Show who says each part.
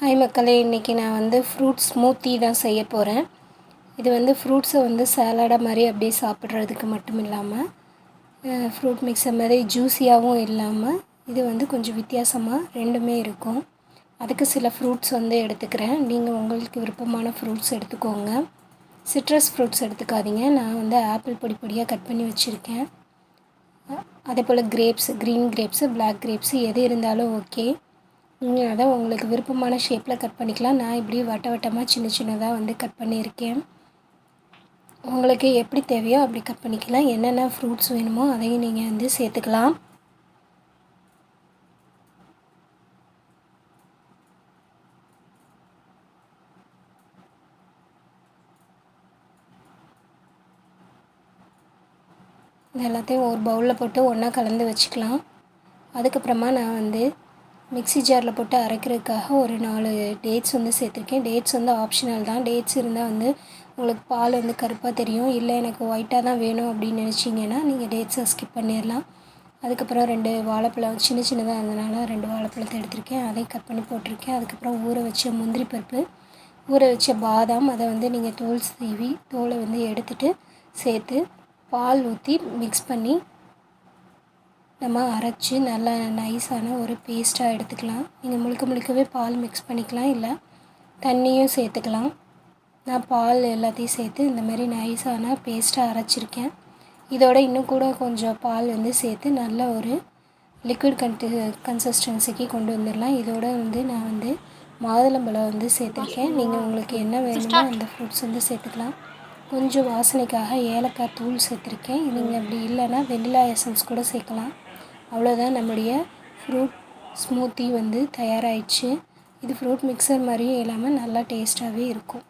Speaker 1: Hi மக்களே, இன்றைக்கி நான் வந்து ஃப்ரூட் ஸ்மூத்தி தான் செய்ய போகிறேன். இது வந்து ஃப்ரூட்ஸை வந்து சாலடாக மாதிரி அப்படியே சாப்பிட்றதுக்கு மட்டும் இல்லாமல் ஃப்ரூட் மிக்சர் மாதிரி ஜூஸியாகவும் இல்லாமல் இது வந்து கொஞ்சம் வித்தியாசமாக ரெண்டுமே இருக்கும். அதுக்கு சில ஃப்ரூட்ஸ் வந்து எடுத்துக்கிறேன். நீங்கள் உங்களுக்கு விருப்பமான ஃப்ரூட்ஸ் எடுத்துக்கோங்க. சிட்ரஸ் ஃப்ரூட்ஸ் எடுத்துக்காதீங்க. நான் வந்து ஆப்பிள் பொடி பொடியாக கட் பண்ணி வச்சுருக்கேன். அதே போல் grapes, green grapes, black grapes எது இருந்தாலும் ஓகே. நீங்கள் அதை உங்களுக்கு விருப்பமான ஷேப்பில் கட் பண்ணிக்கலாம். நான் இப்படி வட்ட வட்டமாக சின்ன சின்னதாக வந்து கட் பண்ணியிருக்கேன். உங்களுக்கு எப்படி தேவையோ அப்படி கட் பண்ணிக்கலாம். என்னென்ன ஃப்ரூட்ஸ் வேணுமோ அதையும் நீங்கள் வந்து சேர்த்துக்கலாம். இது எல்லாத்தையும் ஒரு பவுலில் போட்டு ஒன்றா கலந்து வச்சுக்கலாம். அதுக்கப்புறமா நான் வந்து மிக்ஸி ஜாரில் போட்டு அரைக்கிறதுக்காக ஒரு 4 டேட்ஸ் வந்து சேர்த்துருக்கேன். டேட்ஸ் வந்து ஆப்ஷனல் தான். டேட்ஸ் இருந்தால் வந்து உங்களுக்கு பால் வந்து கருப்பாக தெரியும். இல்லை எனக்கு ஒயிட்டாக தான் வேணும் அப்படின்னு நினச்சிங்கன்னா நீங்கள் டேட்ஸை ஸ்கிப் பண்ணிடலாம். அதுக்கப்புறம் 2 வாழைப்பழம் சின்ன சின்னதாக இருந்ததுனால 2 வாழைப்பழத்தை எடுத்திருக்கேன். அதையும் கட் பண்ணி போட்டிருக்கேன். அதுக்கப்புறம் ஊற வச்ச முந்திரி பருப்பு, ஊற வச்ச பாதாம், அதை வந்து நீங்கள் தோல் சீவி தோலை வந்து எடுத்துகிட்டு சேர்த்து பால் ஊற்றி மிக்ஸ் பண்ணி நம்ம அரைச்சி நல்லா நைஸான ஒரு பேஸ்ட்டாக எடுத்துக்கலாம். நீங்கள் முழுக்கவே பால் மிக்ஸ் பண்ணிக்கலாம், இல்லை தண்ணியும் சேர்த்துக்கலாம். நான் பால் எல்லாத்தையும் சேர்த்து இந்த மாதிரி நைஸான பேஸ்ட்டாக அரைச்சிருக்கேன். இதோட இன்னும் கூட கொஞ்சம் பால் வந்து சேர்த்து நல்ல ஒரு லிக்விட் கன்சிஸ்டன்சிக்கு கொண்டு வந்துடலாம். இதோட வந்து நான் வந்து மாதுளம்பழம் வந்து சேர்த்துருக்கேன். நீங்கள் உங்களுக்கு என்ன வேணுமோ அந்த ஃப்ரூட்ஸ் வந்து சேர்த்துக்கலாம். கொஞ்சம் வாசனைக்காக ஏலக்காய் தூள் சேர்த்துருக்கேன். நீங்கள் அப்படி இல்லைன்னா வெண்ணிலா எசன்ஸ் கூட சேர்க்கலாம். அவ்வளோதான், நம்முடைய ஃப்ரூட் ஸ்மூத்தி வந்து தயாராகிடுச்சு. இது ஃப்ரூட் மிக்சர் மாதிரியும் இல்லாமல் நல்லா டேஸ்ட்டாகவே இருக்கும்.